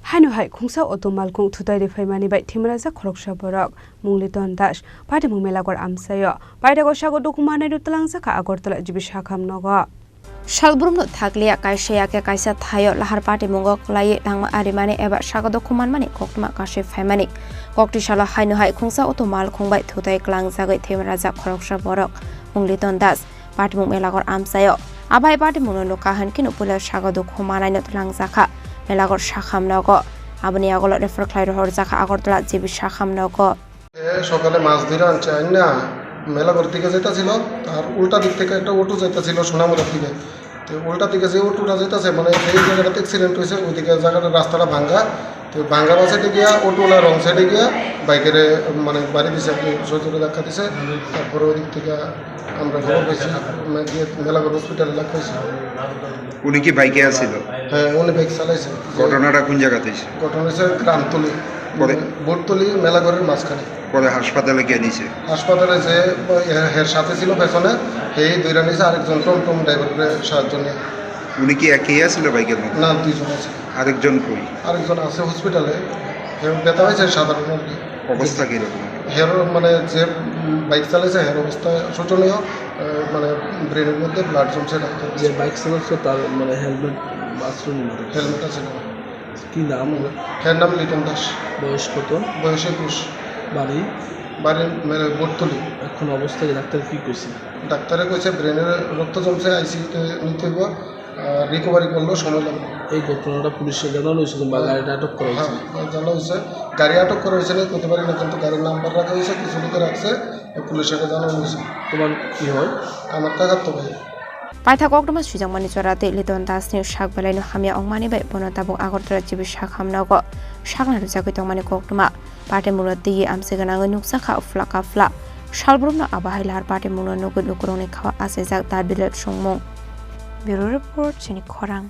Hainu hai khungsa auto Malkhung Thutaiwi faimani bai Thwimwrajak Khoroksa Borok Mungliton Das Party Mungmelagor Amsayo Paida Goshago Dokumana Rutlangsaka Agortala Jibishakam Nogo Shalbrumno Thaglia Kaishaya Kaisa Thayo Lahar Party Mungo Klai Langma Arimani Eba Shago Dokuman Mani Kokma Kashi Famani Kokti Shala Hainu hai khungsa auto Malkhung bai Thutaiwi Kwlangjagwi Thwimwrajak Khoroksa Borok Mungliton Das Party Mungmelagor Amsayo Abai Party Munono Kahan Kinupula Shago Dokumana Nutlangsaka Melagor Shakam Nogo Abani Agolo refer Clyde Horzaka Agortla Jibi Shakam Nogo সকালে মাছ ধরে আনছে না মেলাঘর থেকে যেতেছিল আর উল্টা দিক থেকে একটা auto যেতেছিল Sonamura থেকে তো উল্টা দিকে যে অটোটা যেতেছে মানে এই জায়গাটাতে অ্যাক্সিডেন্ট হয়েছে ওইদিকে জায়গাটা রাস্তাটা ভাঙ্গা তো ভাঙ্গা বাসাতে গিয়া অটোলা রং সাইডে গিয়া বাইকের মানে বাড়ি দিছে সজোরে ধাক্কা দিছে তারপরে ওই দিক থেকে আমরা খবর পাইছি মেলাঘর হসপিটালে রাখছি উনি কি বাইকে আসছিল হ্যাঁ উনি বাইক চালাইছে ঘটনাটা কোন জায়গাতে ঘটনা হয়েছে গ্রামতলি বোটতলি মেলাঘরের মাঝখানে পরে হাসপাতালে গিয়ে নিছে হাসপাতালে যে এর সাথে ছিল পেছনে এই দুইটা নিচে আরেকজন টমটম ড্রাইভারের সাহায্য নিয়ে উনি কি একই আসছিল বাইকের মধ্যে না দুইজন আছে আরেকজন কই আরেকজন আছে হসপিটালে ব্যথা হয়েছে সাধারণ আর কি অবস্থা কীরকম হের মানে যে বাইক চালাইছে হের অবস্থা শোচনীয় মানে ব্রেনের মধ্যে ব্লাড জমছে ডাক্তার যে বাইক চালাচ্ছে তার মানে হেলমেট আছে না কি নাম হের নাম লিটন দাস বয়স কত বয়স 21 বাড়ি মানে বোটতলি এখন অবস্থায় ডাক্তার কি কইছে ডাক্তারে কইছে ব্রেনের রক্ত জমছে আইসিইউতে নিতে হইব রিকভারি করলেও সময় লাগবে এই ঘটনাটা পুলিশে জানানো হয়েছিল বা গাড়িটা আটক করা হয়েছে জানা হয়েছে গাড়ি আটক করা হয়েছে না করতে পারি না কিন্তু গাড়ির নাম্বার রাখা হয়েছে কিছু লোকে রাখছে পুলিশের জানানো হয়েছে তোমার কি হয় আমার কাকার তো ভাই Paitha Kokdama Sujangmani Chorate Liton Das New Shak Baleno Hamia Ongmani Bay Bonotabo Agortra Jibi Shakam Nogo Shakna Zakitongmani Kokdama Party Murati Amsegananga Nuksaka Flaka Fla Shalbrumna Abahilar Party Muno Nukud Lukuroni Kawa Asezak Dabilet Shongmong Bureau Report Chini Khorang